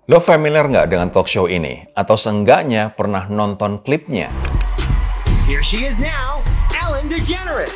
Lo familiar nggak dengan talk show ini? Atau seenggaknya pernah nonton klipnya? Here she is now, Ellen DeGeneres.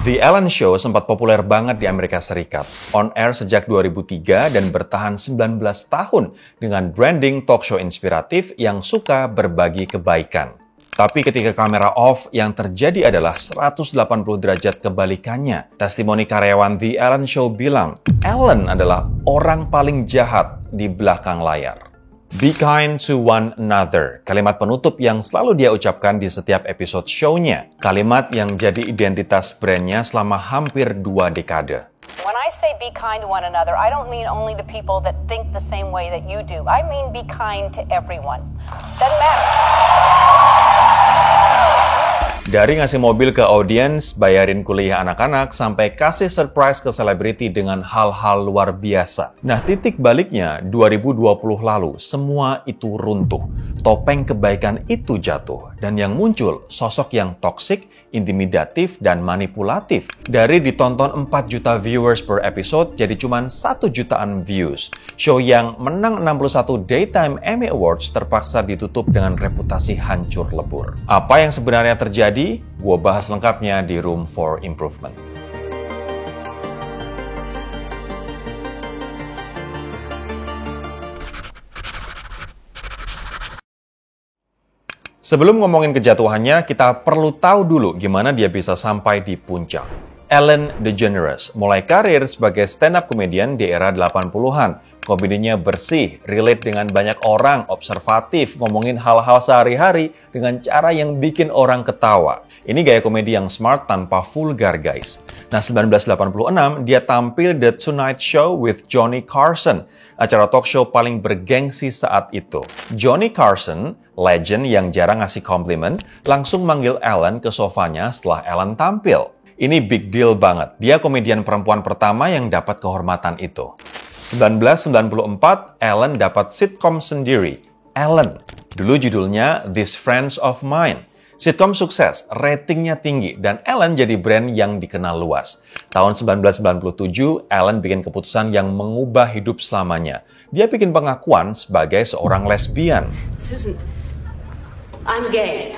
The Ellen Show sempat populer banget di Amerika Serikat. On air sejak 2003 dan bertahan 19 tahun dengan branding talk show inspiratif yang suka berbagi kebaikan. Tapi ketika kamera off, yang terjadi adalah 180 derajat kebalikannya. Testimoni karyawan The Ellen Show bilang, Ellen adalah orang paling jahat di belakang layar. Be kind to one another, kalimat penutup yang selalu dia ucapkan di setiap episode show-nya. Kalimat yang jadi identitas brandnya selama hampir 2 dekade. When I say be kind to one another, I don't mean only the people that think the same way that you do. I mean be kind to everyone. Doesn't matter. Dari ngasih mobil ke audiens, bayarin kuliah anak-anak, sampai kasih surprise ke selebriti dengan hal-hal luar biasa. Nah, titik baliknya 2020 lalu, semua itu runtuh. Topeng kebaikan itu jatuh. Dan yang muncul, sosok yang toksik, intimidatif, dan manipulatif. Dari ditonton 4 juta viewers per episode, jadi cuma 1 jutaan views. Show yang menang 61 Daytime Emmy Awards terpaksa ditutup dengan reputasi hancur lebur. Apa yang sebenarnya terjadi? Gua bahas lengkapnya di Room for Improvement. Sebelum ngomongin kejatuhannya, kita perlu tahu dulu gimana dia bisa sampai di puncak. Ellen DeGeneres mulai karir sebagai stand-up comedian di era 80-an. Komedinya bersih, relate dengan banyak orang, observatif, ngomongin hal-hal sehari-hari dengan cara yang bikin orang ketawa. Ini gaya komedi yang smart tanpa vulgar, guys. Nah, 1986, dia tampil The Tonight Show with Johnny Carson, acara talk show paling bergengsi saat itu. Johnny Carson, legend yang jarang ngasih komplimen, langsung manggil Ellen ke sofanya setelah Ellen tampil. Ini big deal banget. Dia komedian perempuan pertama yang dapat kehormatan itu. 1994, Ellen dapat sitkom sendiri, Ellen. Dulu judulnya These Friends of Mine. Sitkom sukses, ratingnya tinggi, dan Ellen jadi brand yang dikenal luas. Tahun 1997, Ellen bikin keputusan yang mengubah hidup selamanya. Dia bikin pengakuan sebagai seorang lesbian. Susan, I'm gay.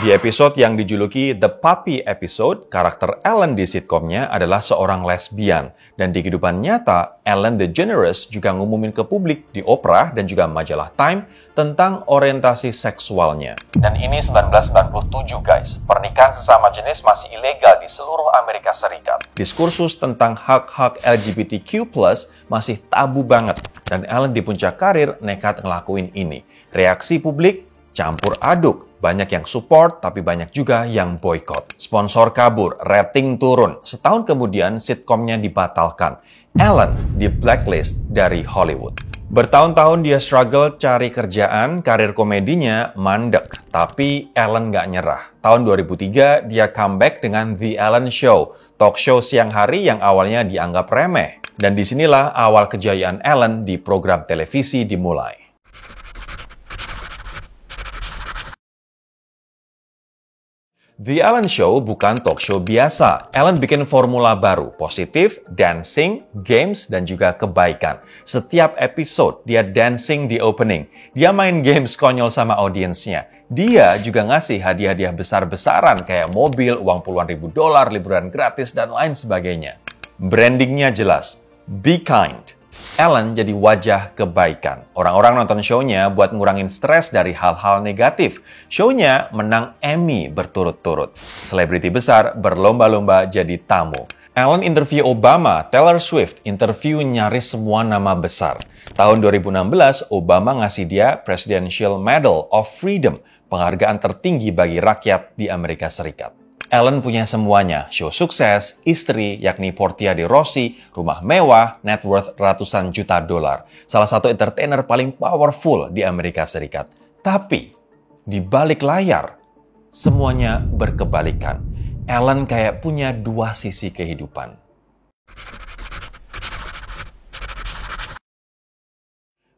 Di episode yang dijuluki The Puppy Episode, karakter Ellen di sitkomnya adalah seorang lesbian. Dan di kehidupan nyata, Ellen DeGeneres juga ngumumin ke publik di Oprah dan juga majalah Time tentang orientasi seksualnya. Dan ini 1997, guys. Pernikahan sesama jenis masih ilegal di seluruh Amerika Serikat. Diskursus tentang hak-hak LGBTQ+ masih tabu banget. Dan Ellen di puncak karir nekat ngelakuin ini. Reaksi publik campur aduk. Banyak yang support, tapi banyak juga yang boykot. Sponsor kabur, rating turun. Setahun kemudian, sitkomnya dibatalkan. Ellen di blacklist dari Hollywood. Bertahun-tahun dia struggle cari kerjaan, karir komedinya mandek. Tapi Ellen nggak nyerah. Tahun 2003, dia comeback dengan The Ellen Show, talk show siang hari yang awalnya dianggap remeh. Dan disinilah awal kejayaan Ellen di program televisi dimulai. The Ellen Show bukan talk show biasa. Ellen bikin formula baru, positif, dancing, games, dan juga kebaikan. Setiap episode, dia dancing di opening. Dia main games konyol sama audiensnya. Dia juga ngasih hadiah-hadiah besar-besaran kayak mobil, uang puluhan ribu dolar, liburan gratis, dan lain sebagainya. Brandingnya jelas, be kind. Ellen jadi wajah kebaikan. Orang-orang nonton show-nya buat ngurangin stres dari hal-hal negatif. Show-nya menang Emmy berturut-turut. Selebriti besar berlomba-lomba jadi tamu. Ellen interview Obama, Taylor Swift, interview nyaris semua nama besar. Tahun 2016, Obama ngasih dia Presidential Medal of Freedom, penghargaan tertinggi bagi rakyat di Amerika Serikat. Ellen punya semuanya, show sukses, istri yakni Portia de Rossi, rumah mewah, net worth ratusan juta dolar. Salah satu entertainer paling powerful di Amerika Serikat. Tapi, di balik layar, semuanya berkebalikan. Ellen kayak punya 2 sisi kehidupan.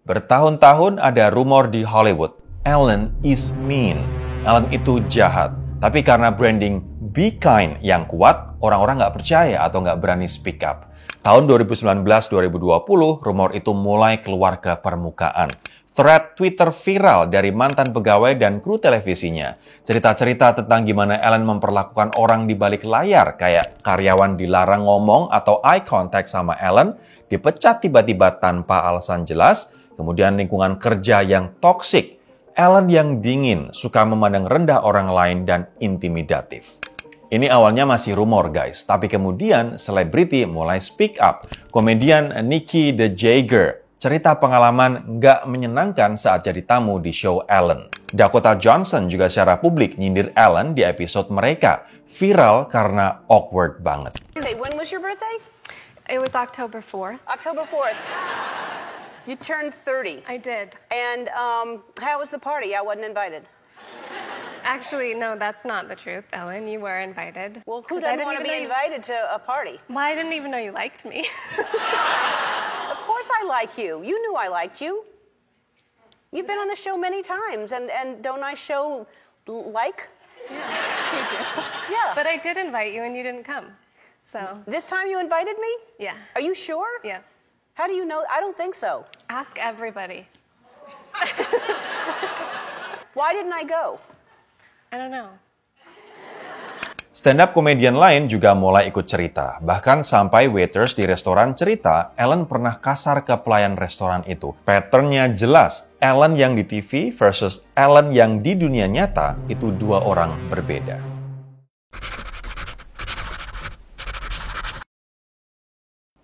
Bertahun-tahun ada rumor di Hollywood, Ellen is mean. Ellen itu jahat. Tapi karena branding be kind yang kuat, orang-orang nggak percaya atau nggak berani speak up. Tahun 2019-2020, rumor itu mulai keluar ke permukaan. Thread Twitter viral dari mantan pegawai dan kru televisinya. Cerita-cerita tentang gimana Ellen memperlakukan orang di balik layar, kayak karyawan dilarang ngomong atau eye contact sama Ellen, dipecat tiba-tiba tanpa alasan jelas, kemudian lingkungan kerja yang toksik, Ellen yang dingin, suka memandang rendah orang lain, dan intimidatif. Ini awalnya masih rumor guys, tapi kemudian selebriti mulai speak up. Komedian Nikki the Jagger cerita pengalaman nggak menyenangkan saat jadi tamu di show Ellen. Dakota Johnson juga secara publik nyindir Ellen di episode mereka. Viral karena awkward banget. When was your birthday? It was October 4th. October 4th. You turned 30. I did. And how was the party? I wasn't invited. Actually, no, that's not the truth, Ellen. You were invited. Well, who 'Cause I doesn't want to be invited to a party? Well, I didn't even know you liked me. Of course I like you. You knew I liked you. You've been on the show many times, and don't I show like? You do. Yeah. But I did invite you and you didn't come. So, This time you invited me? yeah. Are you sure? Yeah. How do you know? I don't think so. Ask everybody. Why didn't I go? I don't know. Stand-up komedian lain juga mulai ikut cerita. Bahkan sampai waiters di restoran cerita, Ellen pernah kasar ke pelayan restoran itu. Patternnya jelas, Ellen yang di TV versus Ellen yang di dunia nyata itu dua orang berbeda.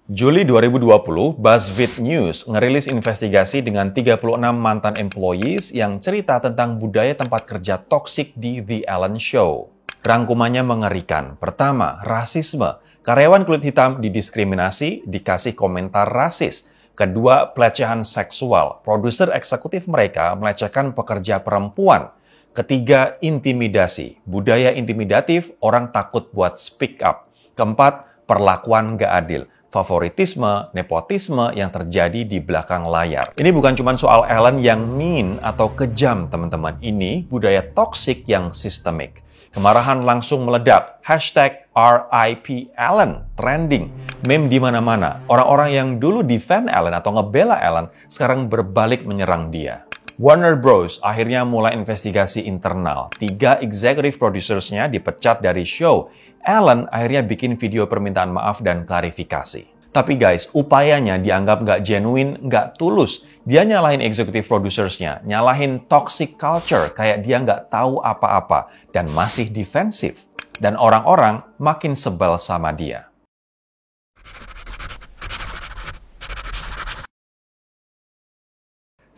Juli 2020, BuzzFeed News ngerilis investigasi dengan 36 mantan employees yang cerita tentang budaya tempat kerja toksik di The Ellen Show. Rangkumannya mengerikan. Pertama, rasisme. Karyawan kulit hitam didiskriminasi, dikasih komentar rasis. Kedua, pelecehan seksual. Produser eksekutif mereka melecehkan pekerja perempuan. Ketiga, intimidasi. Budaya intimidatif, orang takut buat speak up. Keempat, perlakuan gak adil. Favoritisme, nepotisme yang terjadi di belakang layar. Ini bukan cuma soal Ellen yang mean atau kejam, teman-teman. Ini budaya toksik yang sistemik. Kemarahan langsung meledak. #RIP Ellen trending. Meme di mana-mana. Orang-orang yang dulu defend Ellen atau ngebela Ellen sekarang berbalik menyerang dia. Warner Bros. Akhirnya mulai investigasi internal. 3 executive producersnya dipecat dari show. Ellen akhirnya bikin video permintaan maaf dan klarifikasi. Tapi guys, upayanya dianggap nggak genuine, nggak tulus. Dia nyalahin executive producersnya, nyalahin toxic culture kayak dia nggak tahu apa-apa dan masih defensif. Dan orang-orang makin sebel sama dia.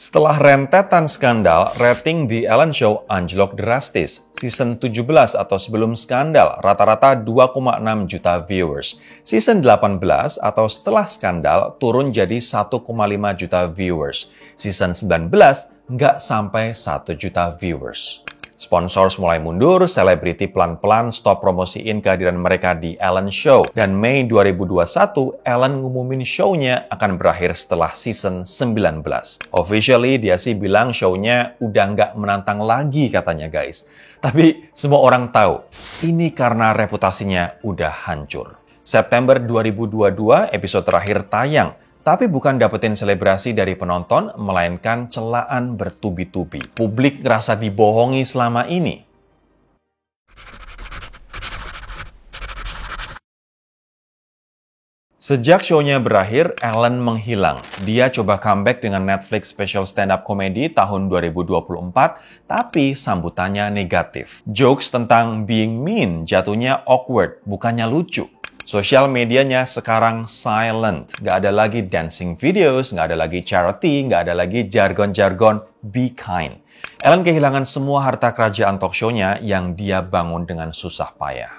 Setelah rentetan skandal, rating The Ellen Show anjlok drastis. Season 17 atau sebelum skandal, rata-rata 2,6 juta viewers. Season 18 atau setelah skandal, turun jadi 1,5 juta viewers. Season 19, nggak sampai 1 juta viewers. Sponsors mulai mundur, selebriti pelan-pelan stop promosiin kehadiran mereka di Ellen Show. Dan Mei 2021, Ellen ngumumin show-nya akan berakhir setelah season 19. Officially, dia sih bilang show-nya udah nggak menantang lagi katanya guys. Tapi semua orang tahu, ini karena reputasinya udah hancur. September 2022, episode terakhir tayang. Tapi bukan dapetin selebrasi dari penonton, melainkan celaan bertubi-tubi. Publik ngerasa dibohongi selama ini. Sejak show-nya berakhir, Ellen menghilang. Dia coba comeback dengan Netflix special stand-up comedy tahun 2024, tapi sambutannya negatif. Jokes tentang being mean jatuhnya awkward, bukannya lucu. Sosial medianya sekarang silent. Nggak ada lagi dancing videos, nggak ada lagi charity, nggak ada lagi jargon-jargon be kind. Ellen kehilangan semua harta kerajaan talk show-nya yang dia bangun dengan susah payah.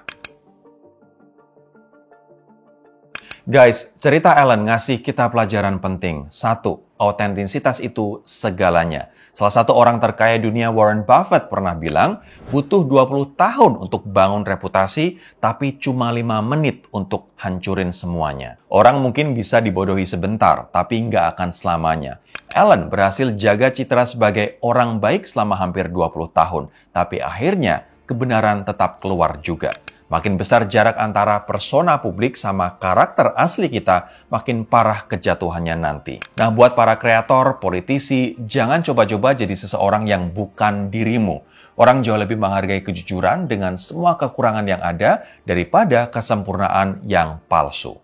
Guys, cerita Ellen ngasih kita pelajaran penting. 1. Autentisitas itu segalanya. Salah satu orang terkaya dunia, Warren Buffett, pernah bilang, butuh 20 tahun untuk bangun reputasi, tapi cuma 5 menit untuk hancurin semuanya. Orang mungkin bisa dibodohi sebentar, tapi nggak akan selamanya. Ellen berhasil jaga citra sebagai orang baik selama hampir 20 tahun, tapi akhirnya kebenaran tetap keluar juga. Makin besar jarak antara persona publik sama karakter asli kita, makin parah kejatuhannya nanti. Nah, buat para kreator, politisi, jangan coba-coba jadi seseorang yang bukan dirimu. Orang jauh lebih menghargai kejujuran dengan semua kekurangan yang ada daripada kesempurnaan yang palsu.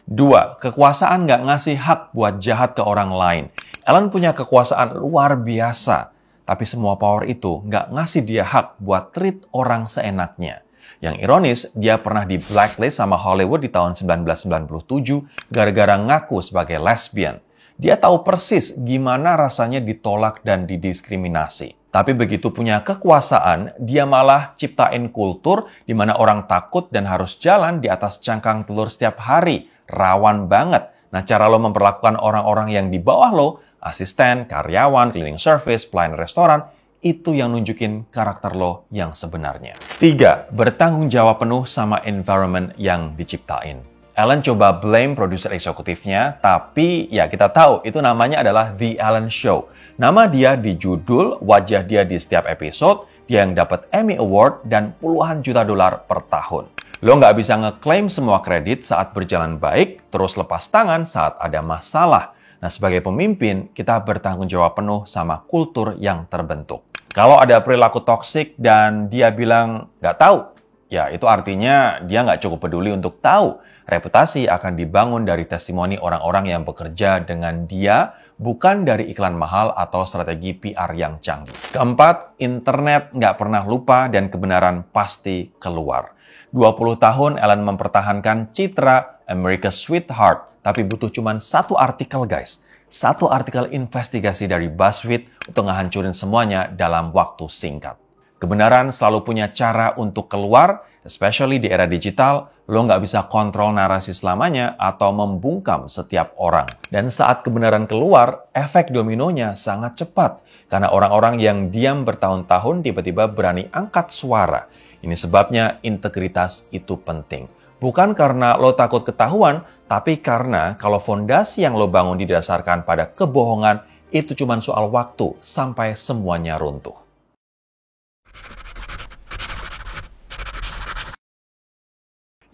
2. Kekuasaan nggak ngasih hak buat jahat ke orang lain. Ellen punya kekuasaan luar biasa, tapi semua power itu nggak ngasih dia hak buat treat orang seenaknya. Yang ironis, dia pernah di blacklist sama Hollywood di tahun 1997 gara-gara ngaku sebagai lesbian. Dia tahu persis gimana rasanya ditolak dan didiskriminasi. Tapi begitu punya kekuasaan, dia malah ciptain kultur di mana orang takut dan harus jalan di atas cangkang telur setiap hari. Rawan banget. Nah, cara lo memperlakukan orang-orang yang di bawah lo, asisten, karyawan, cleaning service, pelayan restoran, itu yang nunjukin karakter lo yang sebenarnya. 3. Bertanggung jawab penuh sama environment yang diciptain. Ellen coba blame produser eksekutifnya, tapi ya kita tahu itu namanya adalah The Ellen Show. Nama dia di judul, wajah dia di setiap episode, dia yang dapat Emmy Award dan puluhan juta dolar per tahun. Lo nggak bisa ngeklaim semua kredit saat berjalan baik, terus lepas tangan saat ada masalah. Nah, sebagai pemimpin, kita bertanggung jawab penuh sama kultur yang terbentuk. Kalau ada perilaku toksik dan dia bilang nggak tahu, ya itu artinya dia nggak cukup peduli untuk tahu. Reputasi akan dibangun dari testimoni orang-orang yang bekerja dengan dia, bukan dari iklan mahal atau strategi PR yang canggih. 4, internet nggak pernah lupa dan kebenaran pasti keluar. 20 tahun Ellen mempertahankan citra America's Sweetheart, tapi butuh cuma satu artikel, guys. Satu artikel investigasi dari BuzzFeed untuk ngehancurin semuanya dalam waktu singkat. Kebenaran selalu punya cara untuk keluar, especially di era digital. Lo nggak bisa kontrol narasi selamanya atau membungkam setiap orang. Dan saat kebenaran keluar, efek dominonya sangat cepat. Karena orang-orang yang diam bertahun-tahun tiba-tiba berani angkat suara. Ini sebabnya integritas itu penting. Bukan karena lo takut ketahuan, tapi karena kalau fondasi yang lo bangun didasarkan pada kebohongan, itu cuma soal waktu sampai semuanya runtuh.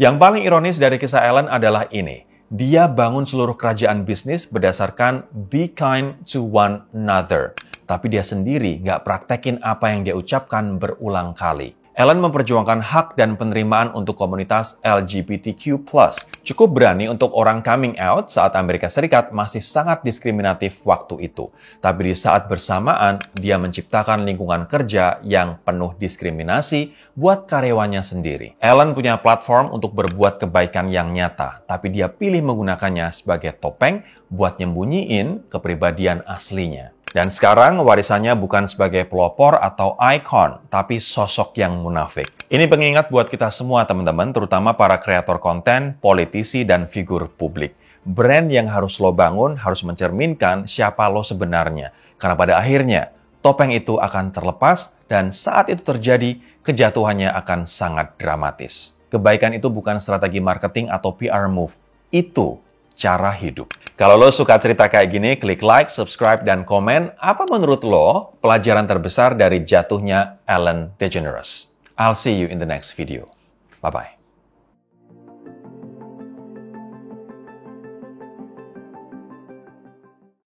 Yang paling ironis dari kisah Ellen adalah ini. Dia bangun seluruh kerajaan bisnis berdasarkan be kind to one another. Tapi dia sendiri nggak praktekin apa yang dia ucapkan berulang kali. Ellen memperjuangkan hak dan penerimaan untuk komunitas LGBTQ+. Cukup berani untuk orang coming out saat Amerika Serikat masih sangat diskriminatif waktu itu. Tapi di saat bersamaan, dia menciptakan lingkungan kerja yang penuh diskriminasi buat karyawannya sendiri. Ellen punya platform untuk berbuat kebaikan yang nyata, tapi dia pilih menggunakannya sebagai topeng buat nyembunyiin kepribadian aslinya. Dan sekarang warisannya bukan sebagai pelopor atau ikon, tapi sosok yang munafik. Ini pengingat buat kita semua teman-teman, terutama para kreator konten, politisi, dan figur publik. Brand yang harus lo bangun harus mencerminkan siapa lo sebenarnya. Karena pada akhirnya, topeng itu akan terlepas, dan saat itu terjadi, kejatuhannya akan sangat dramatis. Kebaikan itu bukan strategi marketing atau PR move. Itu cara hidup. Kalau lo suka cerita kayak gini, klik like, subscribe, dan komen apa menurut lo pelajaran terbesar dari jatuhnya Ellen DeGeneres. I'll see you in the next video. Bye-bye.